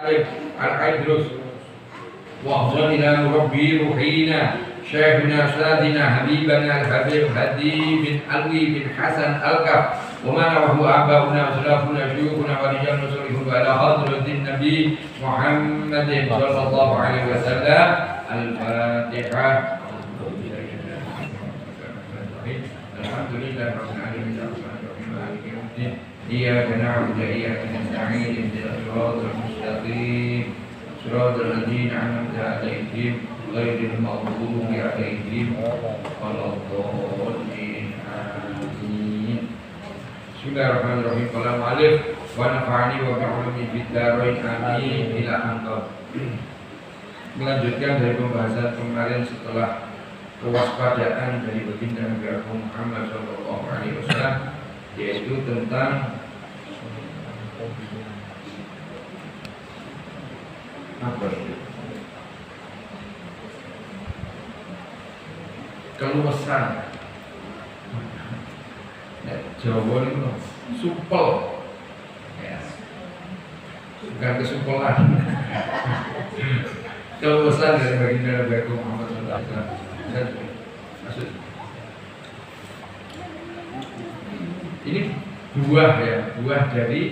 العيدروس وأفضلنا ربي روحينا شيخنا سادنا حبيبنا الحبيب هدي بن علوي بن حسن الكف وما نوه آباؤنا وسلافنا شيوخنا ورجال نصرهم على حضرة النبي محمد صلى الله عليه وسلم. الفاتحة. الحمد لله رب العالمين الرحمن الرحيم مالك يوم الدين إياك نعبد وإياك نستعين اهدنا الصراط المستقيم صراط الذين أنعمت عليهم غير المغضوب عليهم ولا الضالين آمين. Bismillahirrahmanirrahim. Qalam alif wa nafa'ani wa bi'ulumi fid dharain amin ila anqab. Melanjutkan dari pembahasan kemarin setelah kewaspadaan dari baginda Nabi Muhammad sallallahu alaihi wasallam, yaitu tentang apa itu? Keluasan. Nah, Jawa itu supel. Ya. Bukan kesupelan. Keluasan dari baginda Nabi Muhammad sallallahu alaihi wasallam. Maksud ini buah dari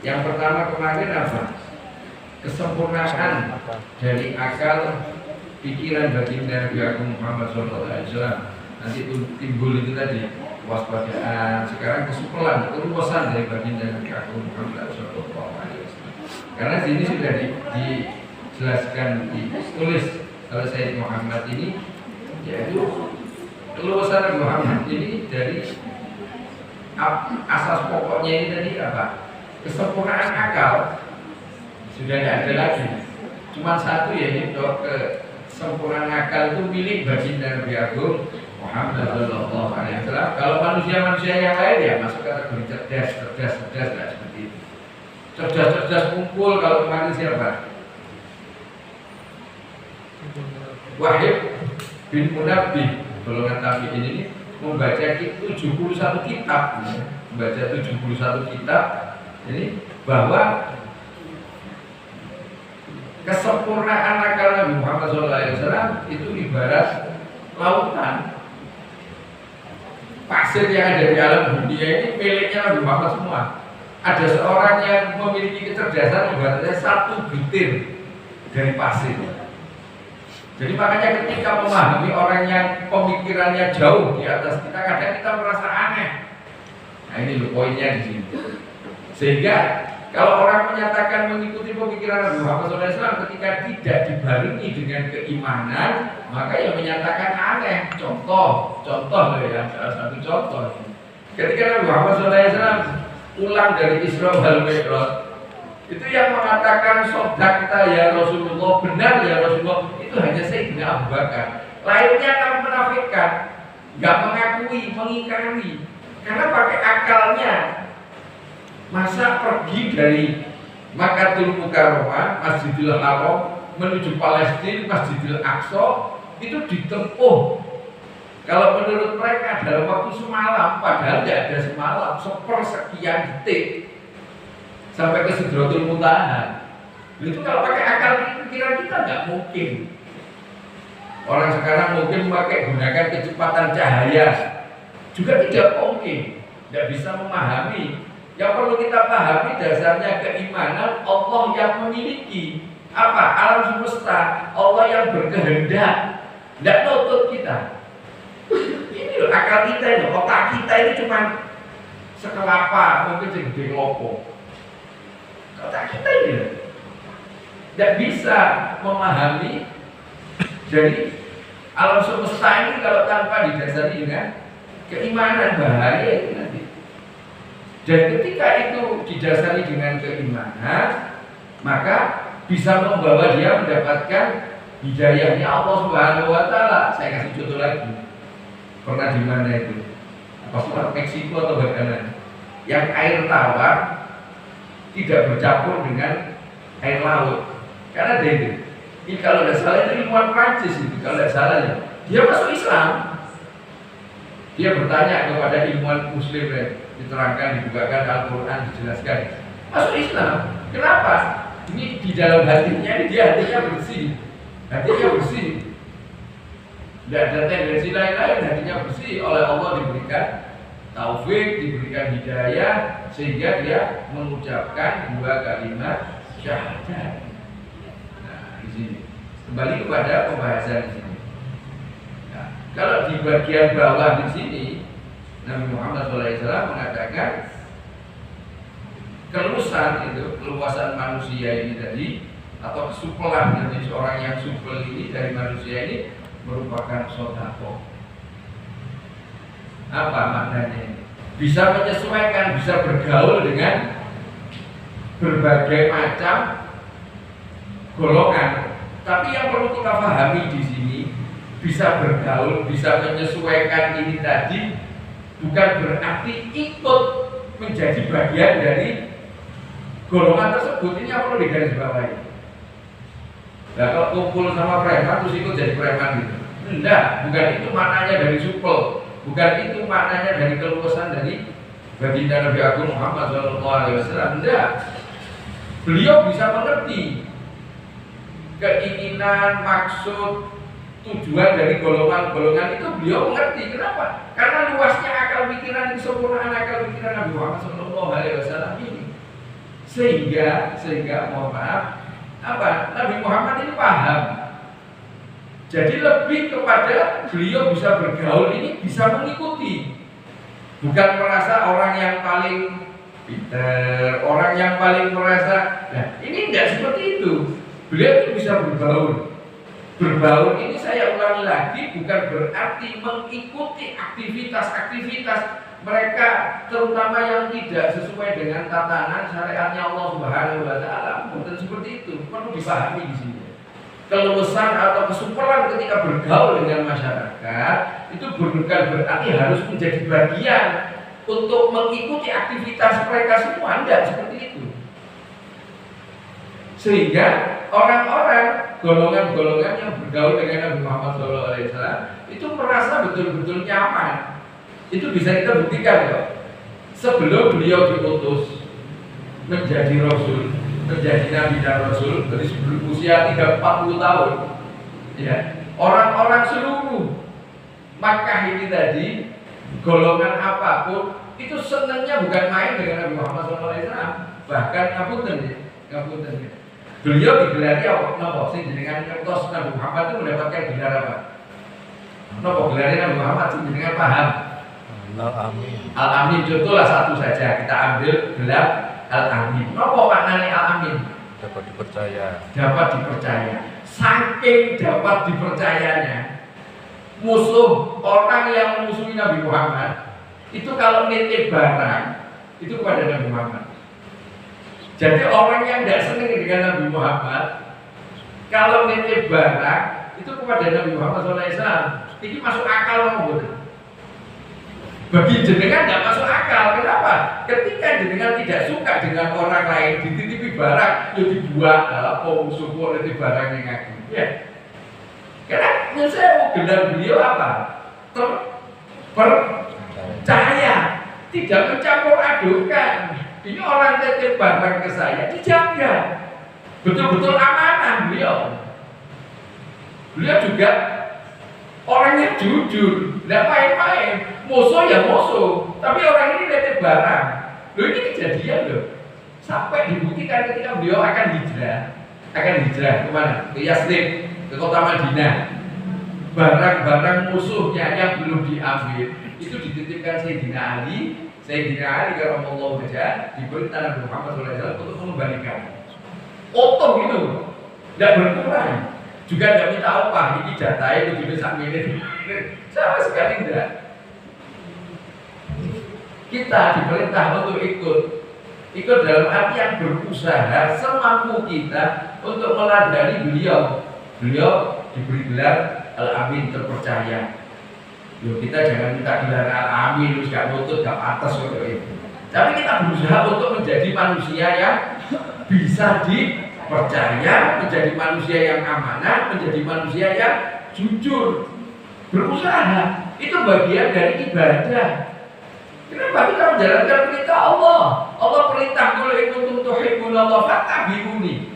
yang pertama kemarin apa? Kesempurnaan dari akal pikiran baginda Nabi Muhammad SAW. Nanti itu timbul itu tadi waspadaan. Sekarang kesupelan, keluasan dari baginda Nabi Muhammad SAW. Karena sini sudah dijelaskan, ditulis oleh Sayyid Muhammad ini, yaitu keluasan Nabi Muhammad ini dari asas pokoknya ini tadi apa? Kesempurnaan akal. Sudah tidak ada lagi. Cuma satu, yaitu kesempurnaan akal itu milik baginda Nabi Agung Muhammad sallallahu alaihi wasallam. Kalau manusia-manusia yang lain ya masuk kategori cerdas lah seperti itu. Cerdas kumpul. Kalau kemarin siapa? Wahid bin Munabbih, golongan tabi'in ini membaca 71 kitab, ini bahwa kesempurnaan akal Nabi Muhammad SAW itu ibarat lautan. Pasir yang ada di alam dunia ini miliknya Nabi Muhammad semua. Ada seorang yang memiliki kecerdasan ibaratnya satu butir dari pasir. Jadi makanya ketika memahami orang yang pemikirannya jauh di atas kita, kadang kita merasa aneh. Nah ini loh poinnya di sini. Sehingga kalau orang menyatakan mengikuti pemikiran Nabi Muhammad SAW ketika tidak dibarengi dengan keimanan, maka yang menyatakan aneh. Contoh ya, salah satu contoh. Ketika Nabi Muhammad SAW pulang dari Isra wal Mi'raj, itu yang mengatakan sodakta ya Rasulullah, benar ya Rasulullah, itu hanya Sayyidina Abu Bakar. Lainnya akan menafikan, nggak mengakui, mengingkari, karena pakai akalnya. Masa pergi dari Makkatul Mukarramah, Masjidil Haram, menuju Palestina, Masjidil Aqsa, itu ditempuh, kalau menurut mereka dalam waktu semalam, padahal tidak ada semalam, sepersekian detik sampai ke Sidratul Muntaha. Itu kalau pakai akal pikiran kita nggak mungkin. Orang sekarang mungkin gunakan kecepatan cahaya, juga tidak mungkin, tidak bisa memahami. Yang perlu kita pahami dasarnya keimanan Allah yang memiliki apa? Alam semesta, Allah yang berkehendak, tidak nuntut kita. Ini loh akal kita ini, otak kita ini cuma sekelapa, mungkin segede lopo. Otak kita ini tidak bisa memahami. Jadi alam semesta ini kalau tanpa didasari dengan keimanan, bahaya itu nanti. Dan ketika itu didasari dengan keimanan, maka bisa membawa dia mendapatkan hidayahnya Allah Subhanahu wa Ta'ala. Saya kasih contoh lagi. Pernah di mana itu? Apa Meksiko atau bagaimana? Yang air tawar tidak bercampur dengan air laut. Karena itu. Ini kalau tidak salah itu ilmuwan Prancis itu, kalau tidak salah ya. Dia masuk Islam. Dia bertanya kepada ilmuwan Muslim, diterangkan, dibukakan Al-Quran, dijelaskan, masuk Islam. Kenapa? ini di dalam hatinya ini dia hatinya bersih, tidak ada tendensi lain-lain, hatinya bersih, oleh Allah diberikan taufik, diberikan hidayah, sehingga dia mengucapkan 2 kalimat syahadat. Nah, di sini kembali kepada pembahasan di sini. Nah, kalau di bagian bawah di sini Nabi Muhammad SAW mengatakan keluasan manusia ini tadi, atau kesupelan dari seorang yang supel ini dari manusia ini merupakan sedekah. Apa maknanya? Bisa menyesuaikan, bisa bergaul dengan berbagai macam golongan. Tapi yang perlu kita pahami di sini, bisa bergaul, bisa menyesuaikan ini tadi bukan berarti ikut menjadi bagian dari golongan tersebut. Ini yang perlu digarisbawahi. Nah, kalau kumpul sama preman terus ikut jadi preman gitu, enggak, bukan itu maknanya dari supel, bukan itu maknanya dari keluasan dari baginda Nabi Agung Muhammad SAW. Enggak, beliau bisa mengerti keinginan, maksud, tujuan dari golongan-golongan itu. Beliau mengerti. Kenapa? Karena luasnya akal pikiran, kesempurnaan akal pikiran Nabi Muhammad SAW ini, sehingga mohon maaf, Nabi Muhammad ini paham. Jadi lebih kepada beliau bisa bergaul ini, bisa mengikuti, bukan merasa orang yang paling pintar, orang yang paling merasa. Nah, ini tidak seperti itu. Beliau itu bisa berbaur ini, saya ulangi lagi, bukan berarti mengikuti aktivitas-aktivitas mereka, terutama yang tidak sesuai dengan tatanan syariatnya Allah Subhanahu wa Ta'ala. Bukan seperti itu, perlu dipahami di sini. Keluasan atau kesuperan ketika bergaul dengan masyarakat itu bukan berarti harus menjadi bagian untuk mengikuti aktivitas mereka semua, tidak seperti itu. Sehingga orang-orang golongan-golongan yang bergaul dengan Nabi Muhammad SAW itu merasa betul-betul nyaman. Itu bisa kita buktikan kok. Sebelum beliau diutus menjadi Rasul, menjadi Nabi dan Rasul, dari sebelum usia 40 tahun, ya, orang-orang seluruh Makkah ini tadi, golongan apapun, itu senangnya bukan main dengan Nabi Muhammad SAW. Bahkan ngapunten ya. Beliau digelari apa? Nopo sing jenengan ngertos Nabi Muhammad itu mendapatkan gelar apa? Nopo gelarnya Nabi Muhammad sing jenengan paham? Al-Amin. Al-Amin contohlah satu saja, kita ambil gelar Al-Amin. Nopo maknanya Al-Amin? Dapat dipercaya. Dapat dipercaya. Saking dapat dipercayanya, musuh, orang yang memusuhi Nabi Muhammad itu kalau nitip barang itu kepada Nabi Muhammad. Jadi orang yang tidak senang dengan Nabi Muhammad, kalau nitip barang itu kepada Nabi Muhammad SAW. Ini masuk akal mau. Bagi jenengan tidak masuk akal. Kenapa? Ketika jenengan tidak suka dengan orang lain dititipi barang, itu dibuat dalam musuh nitip barang yang ngaku. Ya. Karena saya gelar beliau apa? Percaya, tidak mencampur adukan. Ini orang titip barang ke saya dijaga, betul-betul amanah beliau. Beliau juga orangnya jujur, tidak main-main. Musuh ya musuh, tapi orang ini titip barang. Loh, ini kejadian loh. Sampai dibuktikan ketika beliau akan hijrah kemana? Ke Yathrib, ke kota Madinah. Barang-barang musuhnya yang belum diambil itu dititipkan Sayyidina Ali. Sayyidina Ali karramallahu wajhah diperintah Nabi Muhammad SAW untuk mengembalikan. Otoh gitu, tidak berkurang. Juga tidak minta apa, ini jatah itu bisa milih. Sama sekali tidak. Kita diperintah untuk ikut dalam artian berusaha semampu kita untuk meladani beliau. Beliau diberi gelar Al-Amin, terpercaya. Yo, kita jangan minta gelar Al-Amin terus gak nutut, gak atas itu. Tapi kita berusaha untuk menjadi manusia yang bisa dipercaya, menjadi manusia yang amanah, menjadi manusia yang jujur. Berusaha, itu bagian dari ibadah. Kenapa kita menjalankan perintah Allah? Allah perintah qul in kuntum tuhibbunallaha fattabi'uni.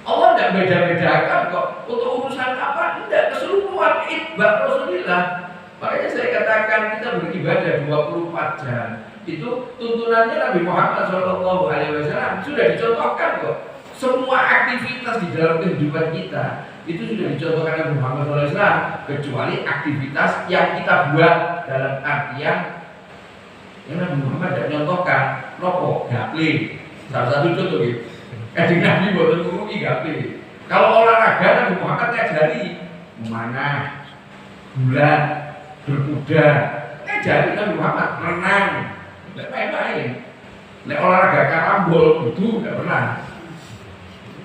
Allah tidak beda-bedakan kok untuk urusan apa, tidak, keseluruhan itba Rasulillah. Makanya saya katakan kita beribadah 24 jam. Itu tuntunannya Nabi Muhammad SAW sudah dicontohkan kok. Semua aktivitas di dalam kehidupan kita itu sudah dicontohkan Nabi Muhammad SAW, kecuali aktivitas yang kita buat dalam artian yang Nabi Muhammad tidak nyontohkan. Nopo gaple, salah satu contoh gitu. Kanjeng Nabi boten ngurungi gaple. Kalau olahraga Nabi Muhammad ngajari memanah, bulan, berkuda, ngajari Nabi Muhammad renang, tidak main-main. Nek olahraga karambol itu tidak pernah.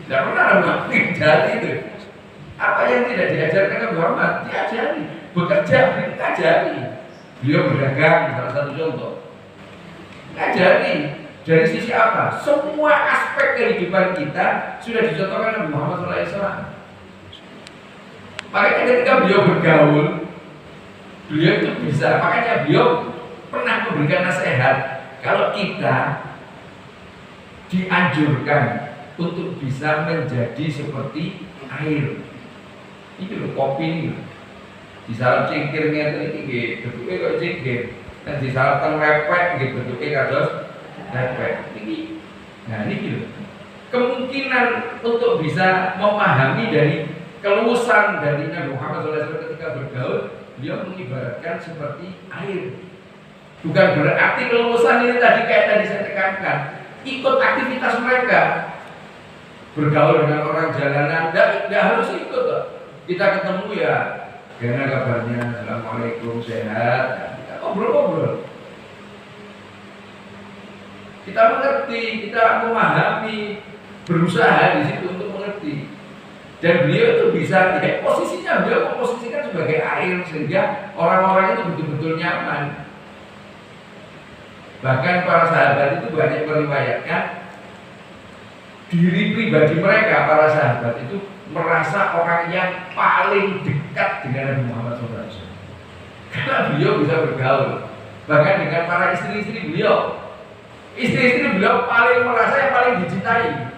Tidak pernah Nabi Muhammad ngajari itu. Apa yang tidak diajarkan Nabi Muhammad diajari. Bekerja diajari. Beliau berdagang, salah satu contoh. Ngajari. Dari sisi apa? Semua aspek kehidupan kita sudah dicontohkan Nabi Muhammad SAW. Makanya ketika beliau bergaul, beliau itu bisa. Makanya beliau pernah memberikan nasihat, kalau kita dianjurkan untuk bisa menjadi seperti air. Ini loh kopi ini. Di salah cingkirnya ini bentuknya kayak cingkir. Dan di salah tenglepek gitu bentuknya kados lepek. Nah ini gitu. Kemungkinan untuk bisa memahami dari keluasan dari Nabi Muhammad SAW ketika bergaul, beliau mengibaratkan seperti air. Bukan berarti keluasan ini tadi kayak tadi saya tekankan, ikut aktivitas mereka. Bergaul dengan orang jalanan, tidak harus ikut loh. Kita ketemu ya, gimana kabarnya, assalamualaikum, sehat, kita ngobrol-ngobrol. Kita mengerti, kita memahami, berusaha di situ untuk mengerti. Dan beliau itu bisa, ya, posisinya beliau memposisikan sebagai air sehingga orang-orang itu betul-betul nyaman. Bahkan para sahabat itu banyak meriwayatkan diri pribadi mereka, para sahabat itu merasa orang yang paling dekat dengan Nabi Muhammad SAW. Karena beliau bisa bergaul, bahkan dengan para istri-istri beliau. Istri-istri beliau paling merasa yang paling dicintai.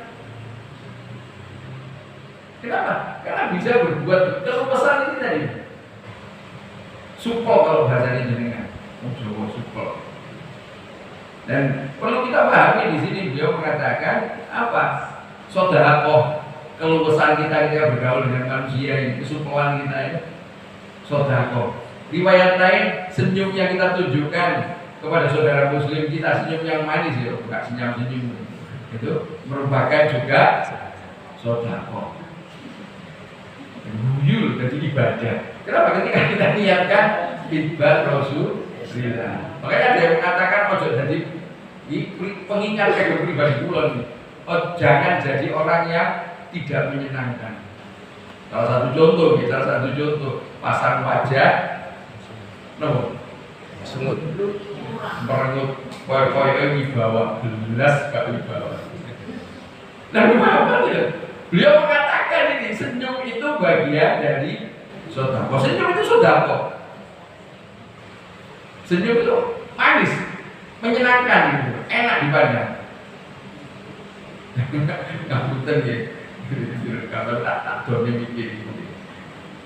Kenapa? Karena bisa berbuat keluasan ini tadi. Supel kalau bahasa jenengan, Jawa supel. Dan perlu kita pahami di sini beliau mengatakan apa? Sedekah keluasan kita bergaul dengan manusia ini, kesupelan kita ini. Sedekah. Riwayat lain senyum yang kita tunjukkan kepada saudara muslim kita, senyum yang manis ya, bukan senyum-senyum itu merupakan juga sedekah. Guyul jadi ibadah. Kenapa? Ketika kita niatkan ibadah Rasulullah. Makanya ada yang mengatakan ojo jadi pengingat kayak pribadi kula nih. Oh, jangan jadi orang yang tidak menyenangkan. Salah satu contoh, pasang wajah, no, semut. Merengut koyo-koyo wibawa, belas gak wibawa. Nah, apa ya? Beliau mengatakan ini senyum itu bagian dari sedekah. Senyum itu sedekah. Senyum itu manis, menyenangkan gitu, enak dipandang. Ngapunten ya. Kalau tak done mikir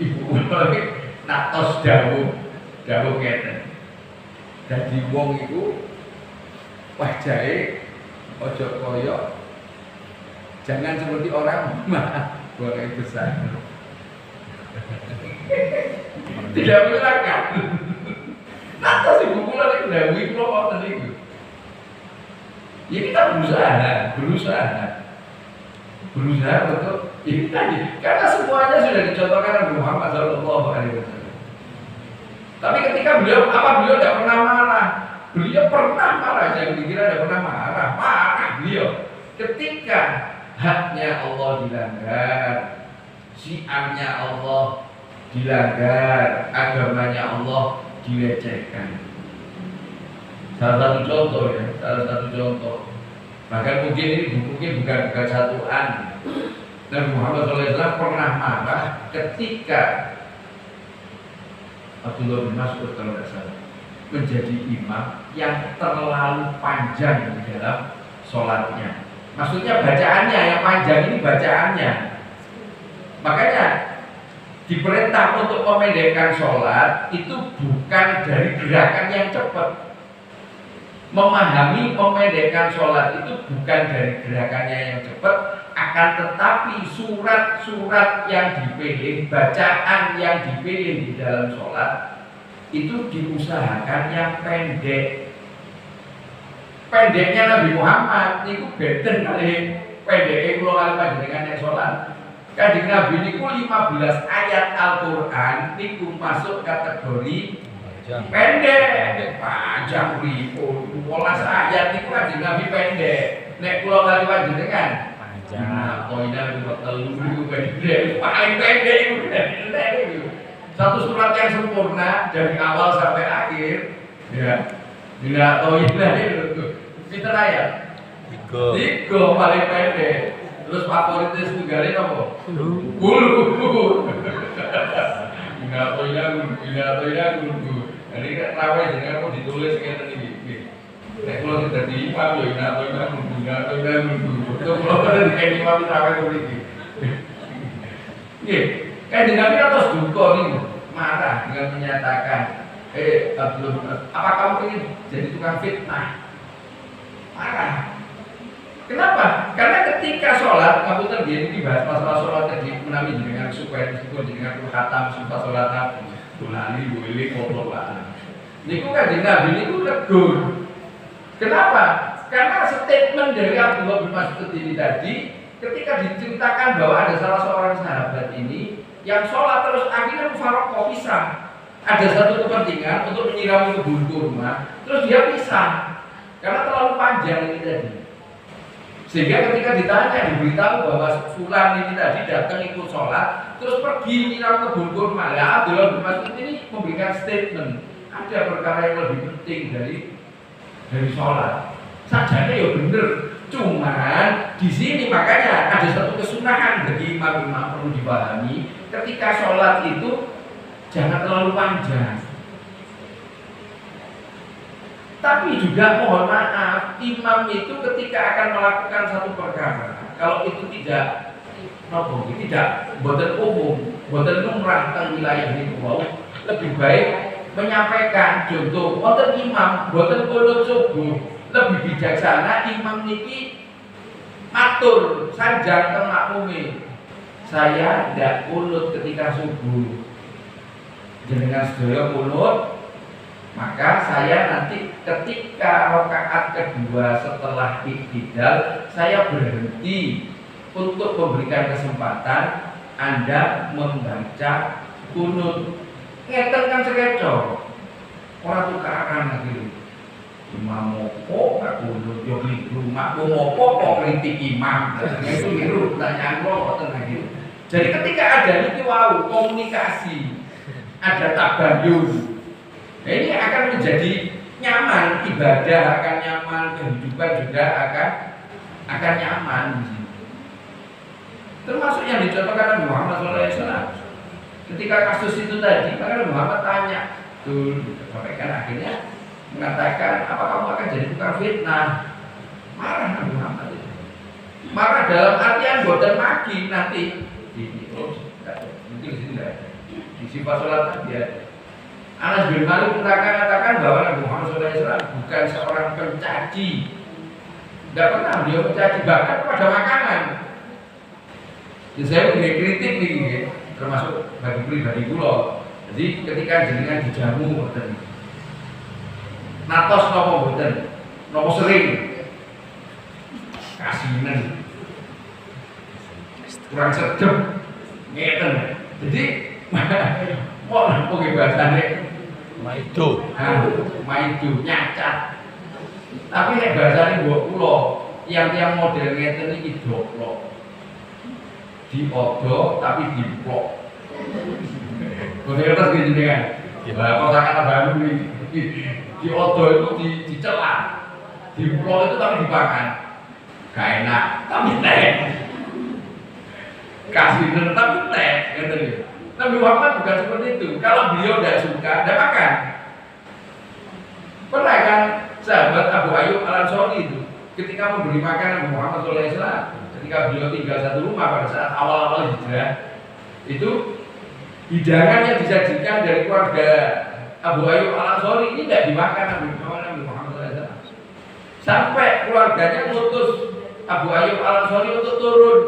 ibu lagi nak tos dawuh ngeten. Dadi wong iku wajahe aja kaya jangan seperti orang buang air besar. Tidak menyenangkan. Nah, si buku lagi dawuh kula wonten niku. Ya kita berusaha untuk ini tadi, karena semuanya sudah dicontohkan Nabi Muhammad SAW. Tapi ketika beliau tidak pernah marah. Beliau pernah marah, jangan dikira tidak pernah marah beliau. Ketika haknya Allah dilanggar, syiarnya Allah dilanggar, agamanya Allah dilecehkan. Salah satu contoh. Bahkan mungkin ini bukan satuan. Nabi Muhammad SAW pernah marah ketika Abdullah bin Mas'ud kalau tidak salah menjadi imam yang terlalu panjang di dalam sholatnya. Maksudnya bacaannya yang panjang ini bacaannya. Makanya diperintah untuk memendekkan sholat itu bukan dari gerakan yang cepat. Memahami memendekkan sholat itu bukan dari gerakannya yang cepat, akan tetapi surat-surat yang dipilih, bacaan yang dipilih di dalam sholat itu diusahakan yang pendek. Pendeknya Nabi Muhammad itu beda kali pendeknya kalau kali panjenengan yang sholat. Kanjeng Nabi niku 15 ayat Al-Qur'an niku masuk kategori pendek, panjang ribu, 12 ayat niku Kanjeng Nabi pendek. Nek kula kali panjenengan panjang. Nah, poinnya niku telu niku pendek, paling pendek itu pendek itu. Satu surat yang sempurna dari awal sampai akhir, ya. Tidak poinnya itu. Pinten ayat? 3 paling pendek. Terus favoritnya setunggale apa? 10. Enggak poinnya guru. Jadi rawai jenengan kok ditulis ngeten iki. Nek kula dadi imam yo enggak poinnya guru. Betul kula dadi imam rawai kok iki. Nggih, kan Nabi terus duka niku, marah dengan menyatakan, Abdul, apa kamu ingin jadi tukang fitnah? Marah. Kenapa? Karena ketika sholat, kamu terjadi dibahas masalah sholat tadi menami dengan supaya meskipun dengan khatam sumpah sholat Nabi, tulali, boleh, kotor lah. Niku kan di Nabi niku tegur. Kenapa? Karena statement dari Abdullah bin Mas'ud ini tadi, ketika diceritakan bahwa ada salah seorang sahabat ini yang sholat terus akhirnya mufaroqah pisah. Ada satu kepentingan untuk menyirami kebun kurma, terus dia pisah karena terlalu panjang ini tadi. Sehingga ketika ditanya, diberitahu bahwa fulan ini tadi datang ikut sholat terus pergi nyiram kebun kurma, ya Abdullah bin Mas'ud ini memberikan statement ada perkara yang lebih penting dari sholat. Sajane ya bener, cuman di sini makanya ada satu kesunahan bagi imam-imam perlu dipahami, ketika sholat itu jangan terlalu panjang. Tapi juga mohon maaf, imam itu ketika akan melakukan satu perkara, kalau itu tidak boten umum, boten lumrah teng wilayah niku wau, lebih baik menyampaikan contoh wonten imam boten qunut subuh, lebih bijaksana imam niki atur sanjang teng makmume. Saya tidak qunut ketika subuh. Jenengan sedaya qunut, maka saya nanti ketika rakaat kedua setelah iktidal saya berhenti untuk memberikan kesempatan Anda membaca qunut. Ngeten kan sekecok orang tukaran lagi imam opo gak qunut yo keliru makmum opo kok kritik imam itu keliru pertanyaan kok lagi. Jadi ketika ada niki wau komunikasi, ada tabayun, nah, ini akan menjadi nyaman, ibadah akan nyaman, kehidupan juga akan nyaman di sini. Termasuk yang dicontohkan Nabi Muhammad SAW. Ketika kasus itu tadi, maka Nabi Muhammad tanya, sampai kan akhirnya mengatakan, apa kamu akan jadi tukang fitnah? Marah Nabi Muhammad itu. Marah dalam artian boten maki nanti. Mungkin di sini ada. Di sifat sholat tadi ada. Anas bin Malik mengatakan bahwa Nabi Muhammad SAW bukan seorang pencaci. Tidak pernah beliau mencaci, bahkan kepada makanan. Jadi saya punya kritik nih, termasuk bagi pribadi kula. Jadi ketika jenengan dijamu boten. Natos napa boten? Napa sering? Kasinan. Kurang sedep. Ngeten. Jadi kok napa bahasane maido. Maido nyacat. Tapi nek bahasane mbok kula, yang model ngeten iki doplok. Diodo tapi diplok. Model terus gini kan. Lah kosakata baru nih. Diodo itu dicela. Diplok itu tapi dimakan. Gak enak, tapi teh. Kasih tapi teh, gitu nih. Nabi Muhammad bukan seperti itu. Kalau beliau tidak suka, tidak makan. Pernah kan sahabat Abu Ayyub Al-Ansari itu ketika memberi makan Nabi Muhammad SAW, ketika beliau tinggal satu rumah pada saat awal-awal hijrah, itu hidangan yang disajikan dari keluarga Abu Ayyub Al-Ansari ini tidak dimakan Nabi Muhammad SAW. Sampai keluarganya mengutus Abu Ayyub Al-Ansari untuk turun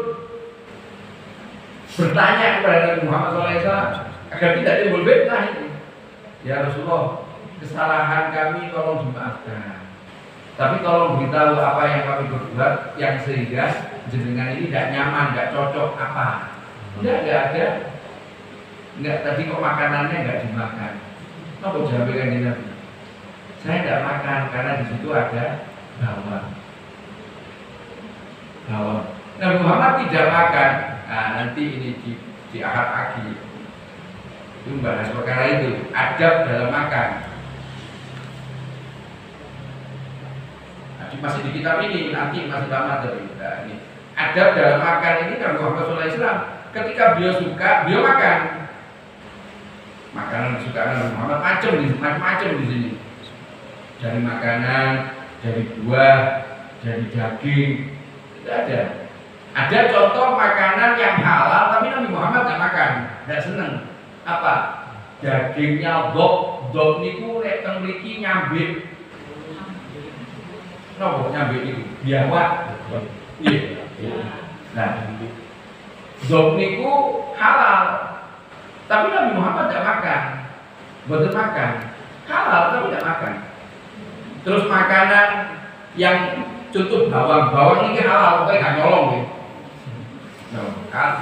bertanya kepada Nabi Muhammad SAW agar tidak timbul fitnah ini. Ya Rasulullah, kesalahan kami tolong dimaafkan, tapi tolong beritahu apa yang kami berbuat yang sehingga jenengan ini tidak nyaman, tidak cocok apa? Tidak ada. Enggak, tadi kok makanannya enggak dimakan. Apa jawabnya di Nabi? Saya tidak makan karena di situ ada bawang. Nabi Muhammad tidak makan. Nah, nanti ini di akad pagi itu membahas perkara itu, adab dalam makan. Masih di kitab ini, nanti masih lama dari kita ini. Adab dalam makan ini Nabi Muhammad SAW ketika beliau suka, beliau makan. Makanan kesukaan Nabi Muhammad macam-macam di sini. Dari makanan, dari buah, dari daging, itu ada. Ada contoh makanan yang halal tapi Nabi Muhammad tidak makan, tidak senang. Apa? Dagingnya dog niku nek teng mriki nyambe. Napa nyambe niku? Biawak. Iya. Nah, dog niku halal. Tapi Nabi Muhammad tidak makan. Betul makan. Halal tapi tidak makan. Terus makanan yang contoh bawang ini halal, pokoknya gak nyolong ya.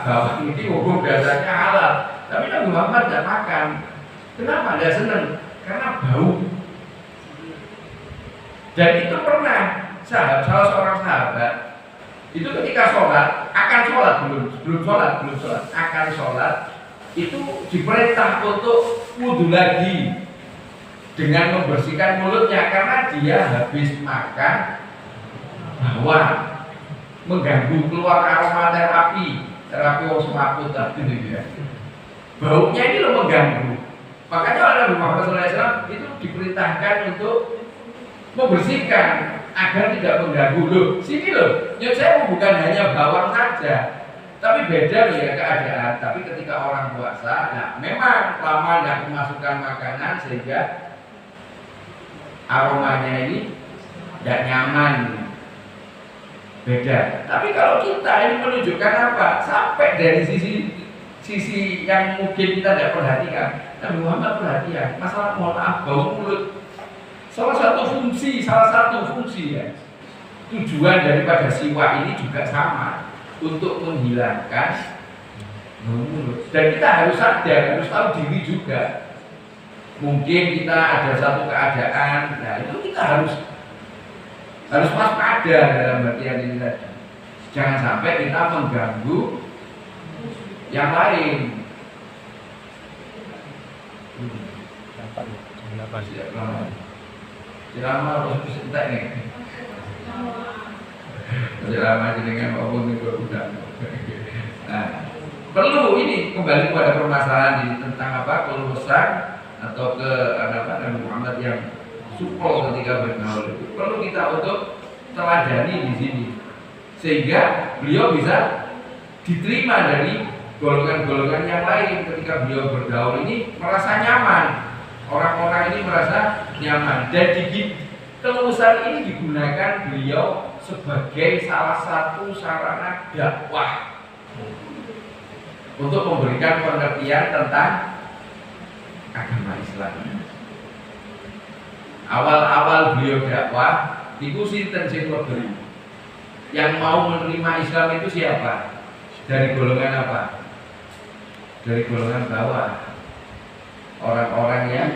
Bawang ini hukum dasarnya halal, tapi Nabi Muhammad tidak makan. Kenapa? Dia senang karena bau. Dan itu pernah salah seorang sahabat itu ketika belum sholat akan sholat itu diperintah untuk wudhu lagi dengan membersihkan mulutnya karena dia habis makan bawang, mengganggu keluar aroma terapi semaput tadi ya. Baunya ini loh mengganggu. Makanya oleh Nabi Muhammad SAW itu diperintahkan untuk membersihkan agar tidak mengganggu. Loh, sini loh, nyut saya bukan hanya bawang saja, tapi beda loh ya keadaan. Tapi ketika orang puasa, nah memang lama tidak memasukkan makanan sehingga aromanya ini tidak nyaman. Beda. Tapi kalau kita ini menunjukkan apa? Sampai dari sisi yang mungkin kita tidak perhatikan. Nabi Muhammad perhatian masalah mohon maaf bau mulut. Salah satu fungsi ya. Tujuan daripada siwak ini juga sama untuk menghilangkan bau mulut. Dan kita harus sadar, harus tahu diri juga. Mungkin kita ada satu keadaan, nah itu kita harus waspada dalam artian ini tadi. Jangan sampai kita mengganggu yang lain. Lama harus bisa nih. Lama dengan apapun itu udah. Nah, perlu ini kembali kepada permasalahan ini tentang apa kelulusan atau ke Nabi Muhammad yang supel ketika bergaul itu perlu kita untuk teladani di sini sehingga beliau bisa diterima dari golongan-golongan yang lain ketika beliau bergaul ini merasa nyaman, orang-orang ini merasa nyaman dan kelulusan ini digunakan beliau sebagai salah satu sarana dakwah untuk memberikan pengertian tentang agama Islam. Awal-awal beliau dakwah itu sinten sing lebih yang mau menerima Islam itu siapa? Dari golongan apa? Dari golongan bawah. Orang-orang yang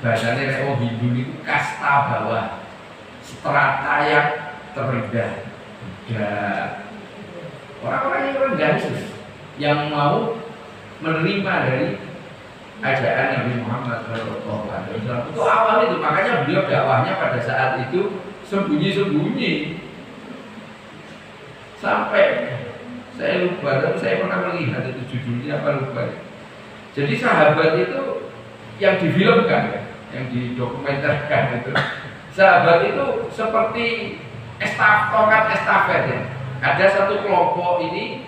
bahasanya orang Hindu itu kasta bawah, strata yang terendah. Orang-orang yang rendah itu yang mau menerima dari ajaran Nabi Muhammad SAW. Itu awal itu, makanya beliau dakwahnya pada saat itu sembunyi-sembunyi sampai saya lupa, tapi saya pernah melihat itu judulnya apa lupa. Jadi sahabat itu yang difilmkan, yang didokumenterkan itu Sahabat itu seperti tongkat estafet ya. Ada satu kelompok ini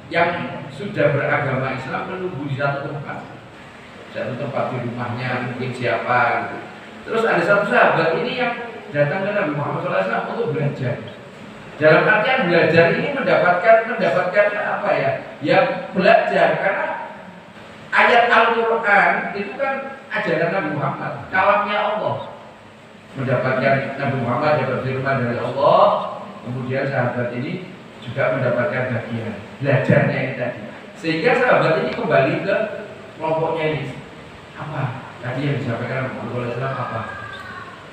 yang sudah beragama Islam menunggu di satu tempat di rumahnya mungkin siapa gitu. Terus ada satu sahabat ini yang datang ke Nabi Muhammad SAW untuk belajar. Dalam artian belajar ini mendapatkan apa ya? Ya belajar karena ayat Al-Quran itu kan ajaran Nabi Muhammad, kalamnya Allah. Mendapatkan Nabi Muhammad dapat firman dari Allah, kemudian sahabat ini juga mendapatkan bagian belajarnya ini tadi. Sehingga sahabat ini kembali ke kelompoknya ini. Apa tadi yang disampaikan oleh Islam apa?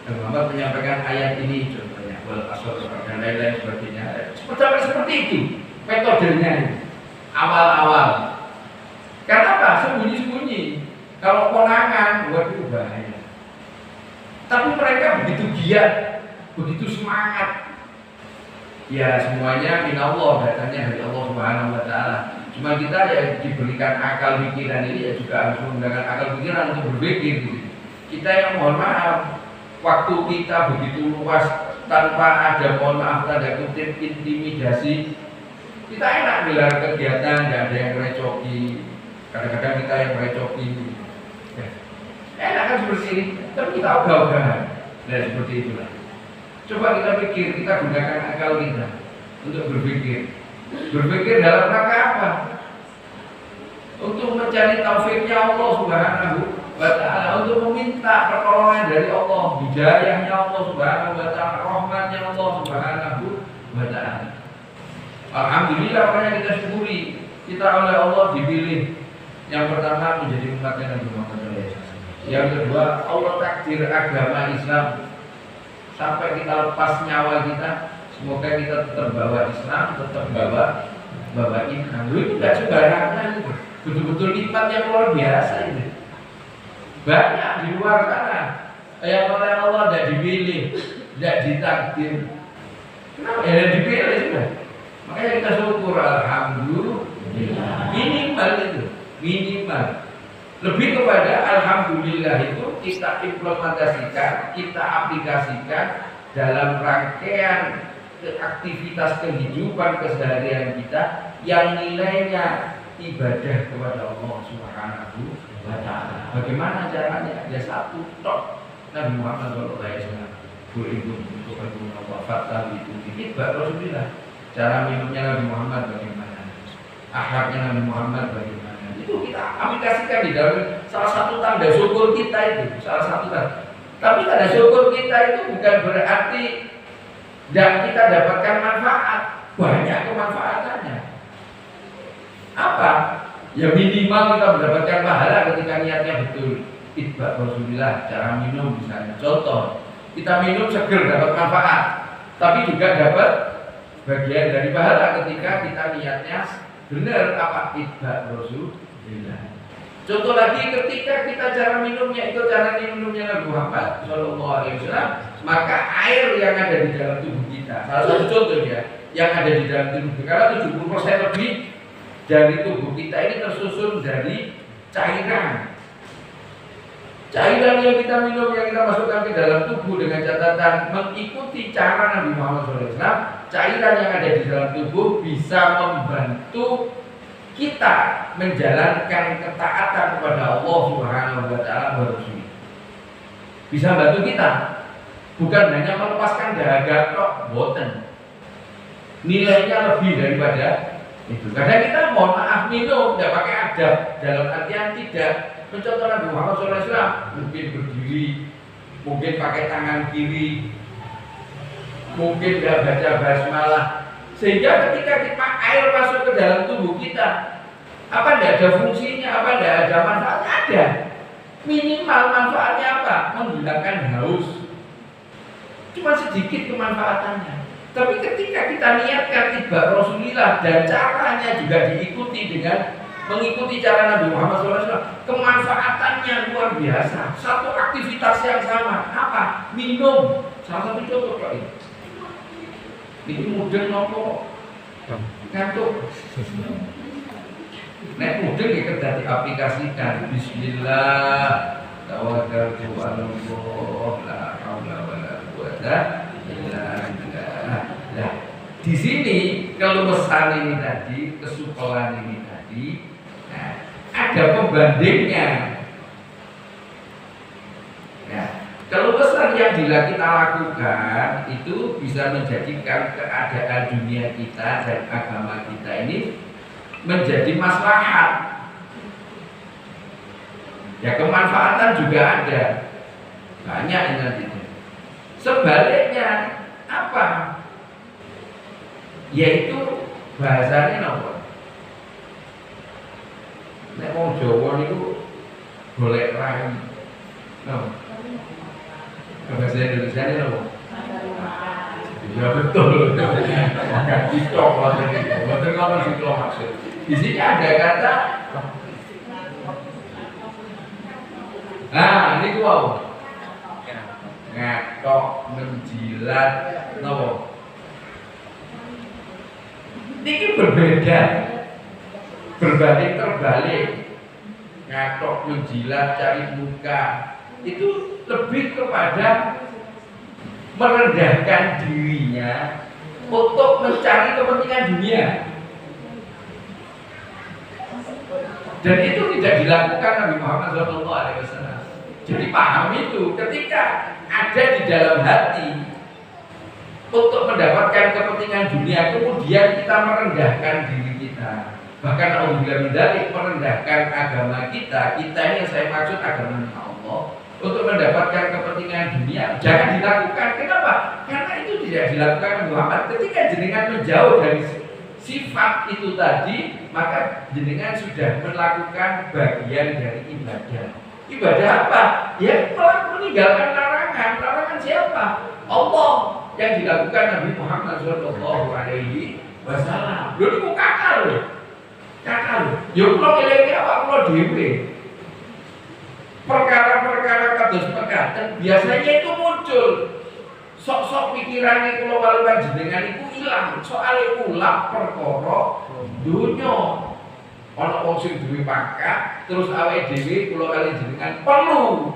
Nabi Muhammad menyampaikan ayat ini contohnya, wal asr dan lain-lain sebagainya. Seperti itu metodenya ini. Awal-awal. Karena apa? Sembunyi-sembunyi. Kalau konangan, waduh bahaya. Tapi mereka begitu giat, begitu semangat. Ya semuanya minallah, datangnya dari Allah Subhanahu wa Ta'ala. Cuma kita ya diberikan akal pikiran ini ya juga harus menggunakan akal pikiran untuk berpikir gitu. Kita yang mohon maaf, waktu kita begitu luas tanpa ada mohon maaf tanda kutip intimidasi. Kita enak gelar kegiatan, tidak ada yang merecoki. Kadang-kadang kita yang merecoki. Ya. Enak kan seperti ini, tapi kita ogah-ogahan. Nah seperti itulah. Coba kita pikir, kita gunakan akal kita untuk berpikir. Berpikir dalam rangka apa? Untuk mencari taufiknya Allah Subhanahu wa Ta'ala, untuk meminta pertolongan dari Allah, hidayahnya Allah Subhanahu wa Ta'ala, rahmatnya Allah Subhanahu wa Ta'ala. Alhamdulillah, makanya kita syukuri kita oleh Allah dipilih. Yang pertama menjadi umatnya Nabi Muhammad SAW. Yang kedua, Allah takdir agama Islam sampai kita lepas nyawa kita. Semoga kita tetap bawa Islam, tetap bawa iman. Itu tidak sembarangan, betul-betul nikmat yang luar biasa ini. Banyak di luar sana yang oleh Allah tidak dipilih, tidak ditakdir. Kenapa? Ya dipilih sudah. Makanya kita syukur, alhamdulillah. Minimal itu, minimal. Lebih kepada alhamdulillah itu kita implementasikan, kita aplikasikan dalam rangkaian aktivitas kehidupan keseharian kita yang nilainya ibadah kepada Allah Subhanahu wa Ta'ala. Bagaimana caranya? Ya satu tok, Nabi Muhammad SAW beribu untuk berguna wafat tadi itu tiba Rasulullah. Cara minumnya Nabi Muhammad bagaimana? Akhlaknya Nabi Muhammad bagaimana? Itu kita aplikasikan di dalam salah satu tanda syukur kita itu, salah satu tanda. Tapi tanda syukur kita itu bukan berarti dan kita dapatkan manfaat, banyak kemanfaatannya. Apa? Ya minimal kita mendapatkan pahala ketika niatnya betul. Itba Rasulullah, cara minum misalnya. Contoh, kita minum seger dapat manfaat, tapi juga dapat bagian dari pahala ketika kita niatnya benar. Apa? Itba Rasulullah. Contoh lagi ketika kita cara minumnya itu cara minumnya Nabi Muhammad SAW, maka air yang ada di dalam tubuh kita, salah satu contohnya yang ada di dalam tubuh kita, karena 70% lebih dari tubuh kita ini tersusun dari cairan. Cairan yang kita minum, yang kita masukkan ke dalam tubuh dengan catatan mengikuti cara Nabi Muhammad SAW, cairan yang ada di dalam tubuh bisa membantu kita menjalankan ketaatan kepada Allah Subhanahu wa Ta'ala wa Rasul. Bisa bantu kita, bukan hanya melepaskan dahaga tok, boten. Nilainya lebih daripada itu. Karena kita mohon maaf minum tidak pakai adab, dalam artian tidak mencontoh Nabi Muhammad SAW, mungkin berdiri, mungkin pakai tangan kiri, mungkin tidak baca basmalah. Sehingga ketika kita air masuk ke dalam tubuh kita, apa tidak ada fungsinya, apa tidak ada manfaatnya? Ada. Minimal manfaatnya apa? Menghilangkan haus. Cuma sedikit kemanfaatannya. Tapi ketika kita niatkan tiba Rasulullah dan caranya juga diikuti dengan mengikuti cara Nabi Muhammad SAW, kemanfaatannya luar biasa. Satu aktivitas yang sama. Apa? Minum. Salah satu contoh kok ini. Ini mudeng nopo ngantuk. Nek mudeng ya kedah diaplikasikan. Bismillah tawakkaltu 'ala Allah la haula wala quwwata illa billah. Nah, di sini keluasan ini tadi, kesukaran ini tadi, nah, ada pembandingnya. Ya, keluasan yang kita lakukan itu bisa menjadikan keadaan dunia kita dan agama kita ini menjadi maslahat. Ya, kemanfaatan juga ada, banyak nanti. Sebaliknya apa? Yaitu bahasanya apa? Nek wong Jawa niku golek rai. No. Bahasa Indonesia ini apa? Ya betul. Maka TikTok waktu itu. Waktu kapan TikTok maksud? Di sini ada kata. Nah, ini wow. Ngatok, menjilat, nopo. Ini berbeda, berbanding terbalik. Ngatok, menjilat, cari muka, itu lebih kepada merendahkan dirinya untuk mencari kepentingan dunia. Dan itu tidak dilakukan Nabi Muhammad SAW. Jadi paham itu ketika ada di dalam hati untuk mendapatkan kepentingan dunia, kemudian kita merendahkan diri kita. Bahkan Allah merendahkan agama kita. Kita ini yang saya maksud agama Allah untuk mendapatkan kepentingan dunia. Jangan dilakukan. Kenapa? Karena itu tidak dilakukan Nabi Muhammad. Ketika jenengan menjauh dari sifat itu tadi, maka jenengan sudah melakukan bagian dari ibadah. Ibadah apa? Ya meninggalkan larangan. Larangan siapa? Allah. Yang dilakukan Nabi Muhammad SAW. Lalu itu kakak loh. Kakak loh. Ya kalau kira-kira apa kalau dewe. Perkara-perkara kados pekaten biasanya itu muncul. Sok-sok pikirannya kalau wali panjenengan itu hilang. Soalnya ulap perkara dunya. Ana wong sing duwe pangkat, terus awake dhewe kula kali jenengan perlu.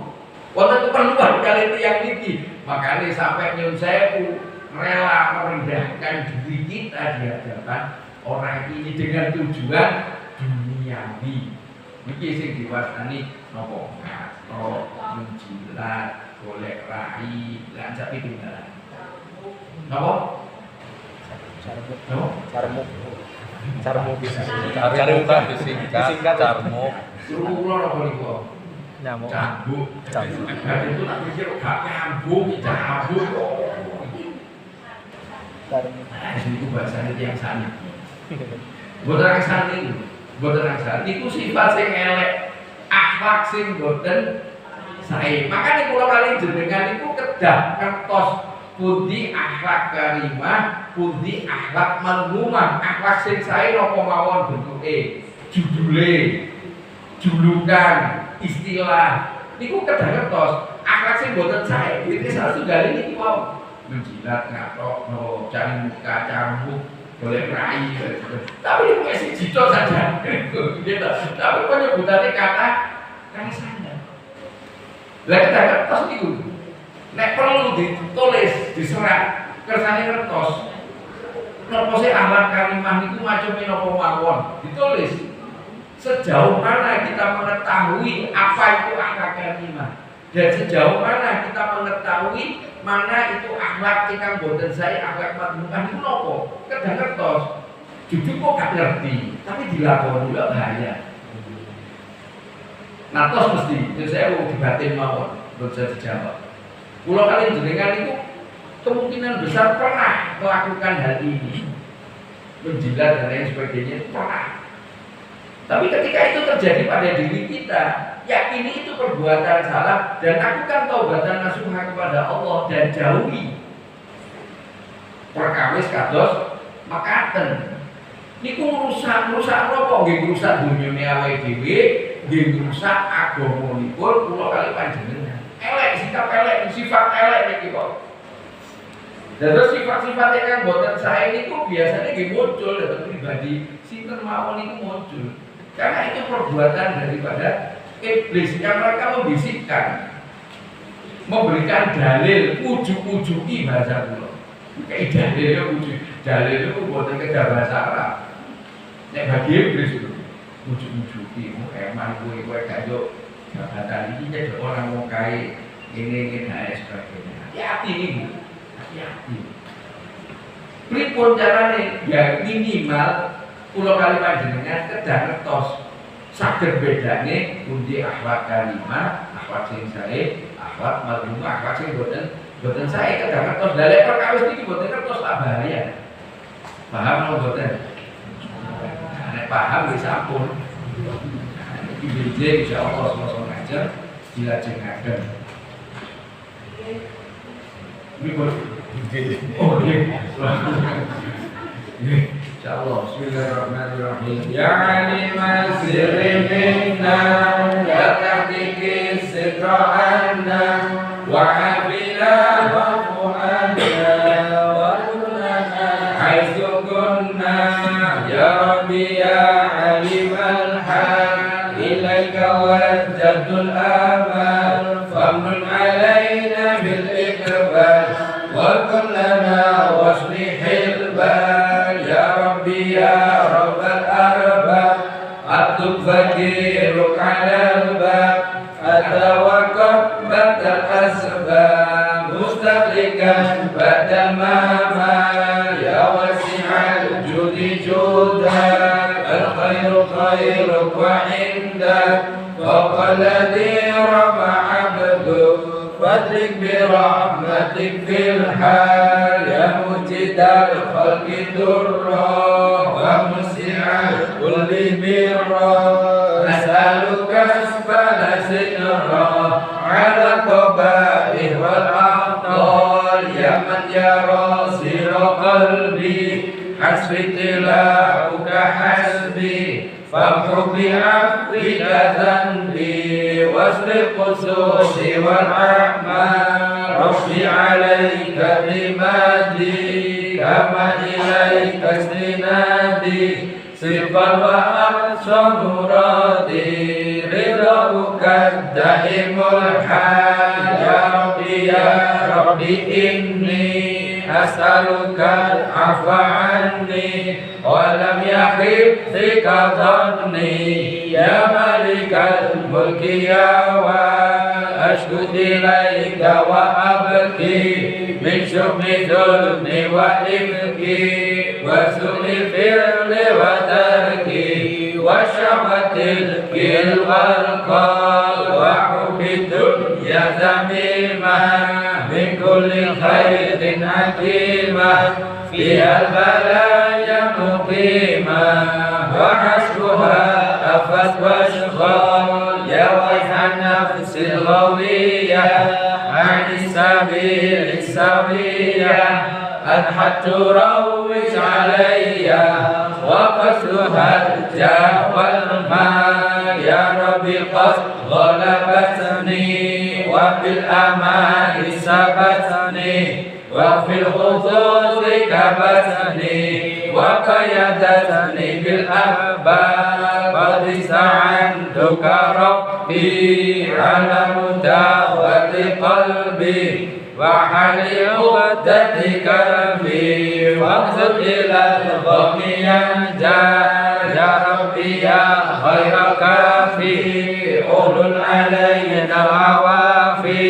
Wonten keperluan kali tiyang niki. Makanya sampai nyun sewu rela merendahkan diri kita di hadapan orang ini dengan tujuan duniawi. Niki sing diwastani napa? Ngato, menjilat, golek rai, lan sak pitinggalan. Napa? Carmuk disingkat carmuk. Suruh kula napa niku? Nyamuk. Cambuk. Nah, itu tak pikir gak nyambung, cambuk. Carmuk. Itu bahasane yang sani. Boten yang sani. Boten yang sani iku sifat sing elek, akhlak sing boten sae. Makane kula kali jenengan iku kedah ngertos pundi akhlak karimah, pundi akhlak mazmumah. Akhlak sing sae napa mawon bentuke, judule, julukan, istilah. Niku kedah ngertos. Akhlak sing boten sae, iki salah setunggal niki wae. Menjilat, ngatok, no, cari muka, cambuk, boleh rai. Tapi itu masih jito saja. Gitu. Tapi penyebutannya kata sana. Lah kita ngertos niku. Nek perlu ditulis, diserat, kersane ngertos. Napa sih akhlak karimah niku macam napa mawon? Ditulis. Sejauh mana kita mengetahui apa itu akhlak karimah? Dan sejauh mana kita mengetahui mana itu akhlak ingkang boten sae, akhlak mazmumah niku napa? Kedah ngertos. Jujur kok gak ngerti, tapi dilakoni juga bahaya. Natos mesti, saya mau dibatin mawon, bisa dijawab. Kula kali jenengan itu kemungkinan besar pernah melakukan hal ini, menjilat dan lain sebagainya, pernah. Tapi ketika itu terjadi pada diri kita, yakini itu perbuatan salah dan lakukan taubatan nasuha kepada Allah dan jauhi perkawis kados mekaten. Niku rusak napa nggih rusak dunyane awake dhewe, nggih rusak agamanipun kula kali panjenengan. Elek sikap elek, sifat elek niki kok. Terus sifat-sifat yang boten sae niku biasanya nggih muncul dalam pribadi sinten mawon niku muncul. Karena itu perbuatan daripada iblis yang mereka membisikkan. memberikan dalil ujuk-ujuki bahasa kula. Kayak dalilnya dalil itu buatan kejar bahasa Arab. Nek bagi Inggris itu ujuk-ujuki, eman kue gak yo jabatan ini jadi orang mau kaya ini dan sebagainya. Hati-hati ini, hati-hati. Pripun carane ya minimal pulau kali panjenengan kedah ngertos saged bedane pundi akhlak kalimah, akhlak sing sae, akhlak marhumah, akhlak sing boten sae kedah ngertos. Lah lek perkawis niki boten ngertos tak bahaya. Paham lho boten? Nek paham wis sampun. Iki benjing insyaallah semasa ngajar dilajengaken. Mikul. Oh, insyaallah. Bismillahirrahmanirrahim. Ya aliman sirri minna ya tahqiqi sirra anna wa afina wa fu'anna wa kullana haitsu kunna ya rabbi ya alimal hal ilaika wajjahtul amal famnun alaina bil iqbal wa kullana waslih al-bal ya rabbi ya rabbal arbab atub fakiruk ala al-bab atawakkab batal asbab mustaqlikan badal mamal ya wasi'al judi judak al-khairu khairuk wa indak wa qalladhi raba'a abduk فادرك برحمتك في الحال يا مجد الخلق درا ومسع كل برا نسألك أسفل سنرا على القبائل والأعطال يا من يرى سر قلبي حسبي تلاؤك حسبي فامحو بعفوك ذنبي واصرف قصوري والأعمال ربي عليك عبادي كما إليك استنادي صدقا وأقصى مرادي رضاك الدائم الحال يا ربي إني أسألك العفو عني ولم يخب فيك ظني يا مالك الملك يا وأشكو إليك وأبكي من شؤم ظلمي وإبكي وسوء الفعل وتركي وشهوة الكل والقال وحب الدنيا ذميمة من كل خير حكيمة فيها البلايا مقيمة وحسبها أفت واشغال يا ويح النفس الغوية عن السبيل السوية أضحت تروج علي وقصدها الجاه والمال يا ربي قد غلبتني وفي الأمان سبتني وفي الخطوط كبتني وقيدتني بالأحباب قد استعنتك ربي على مداوة قلبي وحل عقدة كربي واقصد إلى الغم ينجى يا ربي يا خير كافي قول علينا العوافي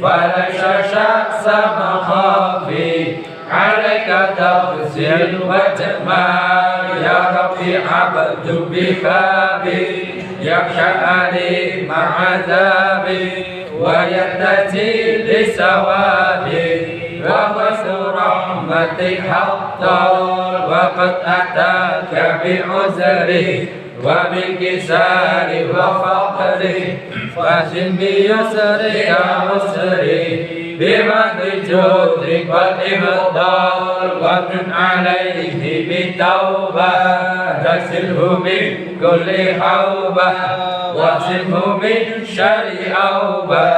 فليس شخص مخافي عليك تغسل وتمام يا ربي عبد ببابي يخشى مع عذابي ويرتجي لثوابي وغسل رحمتك حقا وقد أتاك بعذري وبالكسار وفقري فاشل بيسرك عسري بمد جودك والإفضال ومن عليه بالتوبة تغسله من كل حوبة واغسله من شر أوبة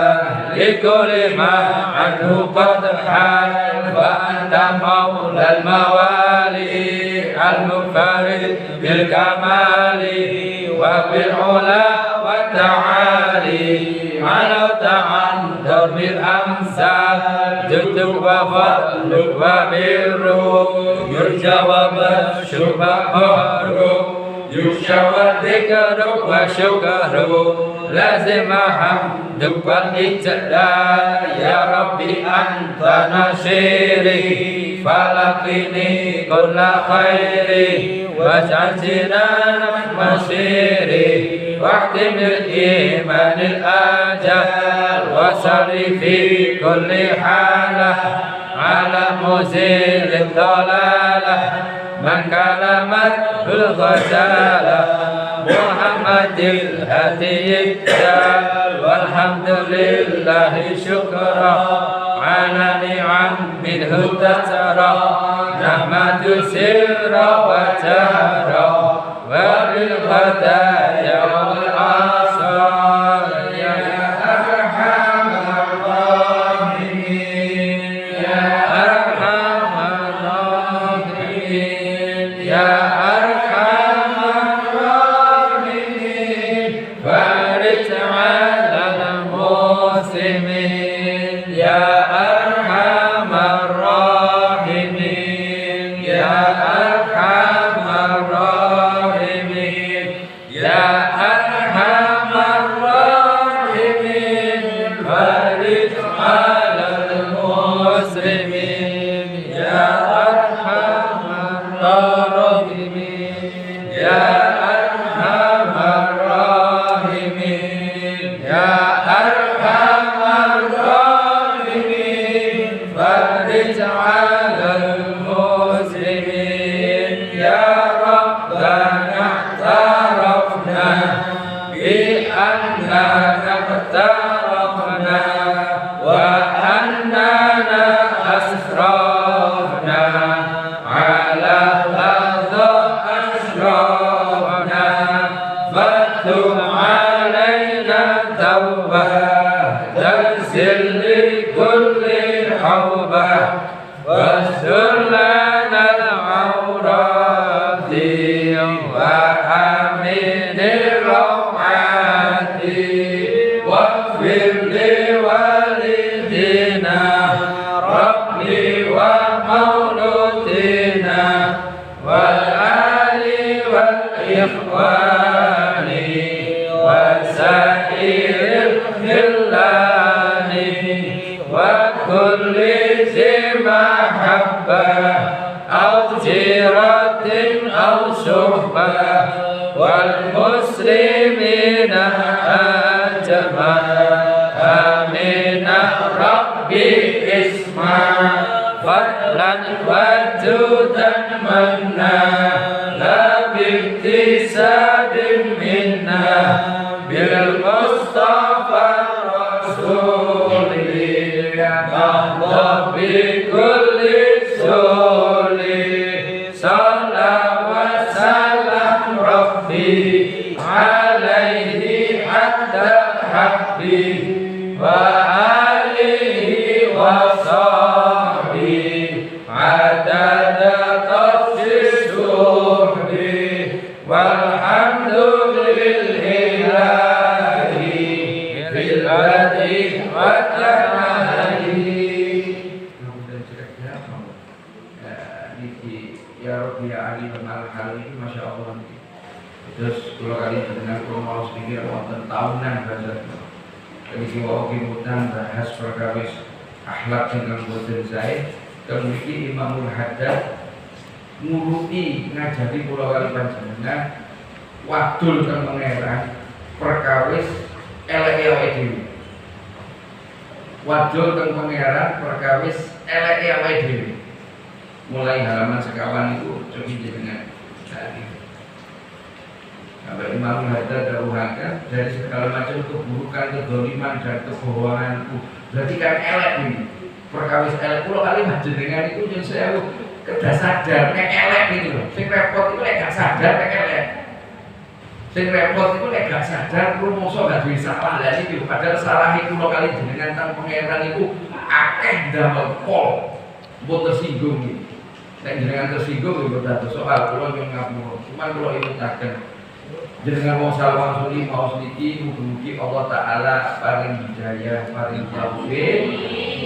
لكل ما عنه قد حال وأنت مولى الموالي المنفرد بالكمال وبالعلا والتعالي علوت عن bil amsal juduk wa fadluk wa birru yurja wa bashuk wa baru yusha wa dhikru wa syukru lazim hamduk wal ijlal ya Rabbi anta nasiri falaqini kulla khairi waj'al jinan masiri واختم الإيمان الآجال وصل في كل حالة على مزيل الضلالة من كلمت الغزالة محمد الهدي الدال والحمد لله شكرا على نعم منه تترى نعمة سرا وجهرا وبالغدايا والآثار يا أرحم الراحمين يا أرحم الراحمين يا أرحم الراحمين فارج على المسلمين يا أرحم الراحمين يا أرحم الراحمين يا أرحم الراحمين فارج على المسلمين يا أرحم الراحمين يا أرحم الراحمين يا أرحم الراحمين فارج على المسلمين يا ربنا اعترفنا بأننا اقترفنا وأننا أسرفنا على لحظة أشرفنا فتب علينا توبة تغسل لكل حوبة واستر لنا العورات وآمن الروعات واغفر لوالدينا ربي ومولودنا والآل والإخوان وسائر الخلان وكل ذي محبة أو جيرة أو شهبة والمسلمين أجمع آمين ربي اسمع فضلا وجودا منا لا باكتساب منا بالمصطفى الرسول نهضى بكل سول صلى وسلم ربي عليه حتى حبي وآله وصحبه عدد طرف الشهب والحمد لله في البدء والتنهي. Ya Rabbi ya Ali benar kali ini Masya Allah. Terus kalau kali dengan mau sedikit wonten tahunan bahasa jadi siwa kimutan bahas perkawis akhlak dengan boten saya kemudian Imamul Haddad nguruti ngajari pulau kali panjenengan wadul kang pangeran perkawis elek-elek dhewe wadul kang pangeran perkawis elek-elek dhewe mulai halaman sekawan itu coba dengan tadi sampai Imam Haddad dawuhaken dari segala macam keburukan, kedzaliman dan kebohongan itu berarti kan elek ini perkawis elek pulau kali panjenengan itu yang saya kedah sadar nek elek gitu loh sing repot itu nek gak sadar nek elek sing repot itu nek gak sadar rumoso gak duwe salah lha iki padahal salah iku kali jenengan tang pangeran iku akeh ndamel pol mbok tersinggung iki nek jenengan tersinggung iku dados soal kula yang ngapura cuman kula ingetaken Jenengan mau salawat suli mau sediki mugi-mugi Allah Ta'ala paring hidayah, paring taufik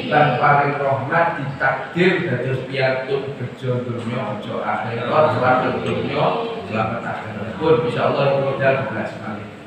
lan paring rahmat ditakdir dados piantun bejo dunya bejo akhirat selamat dunya selamat akhirat pun insyaallah itu modal 12 malih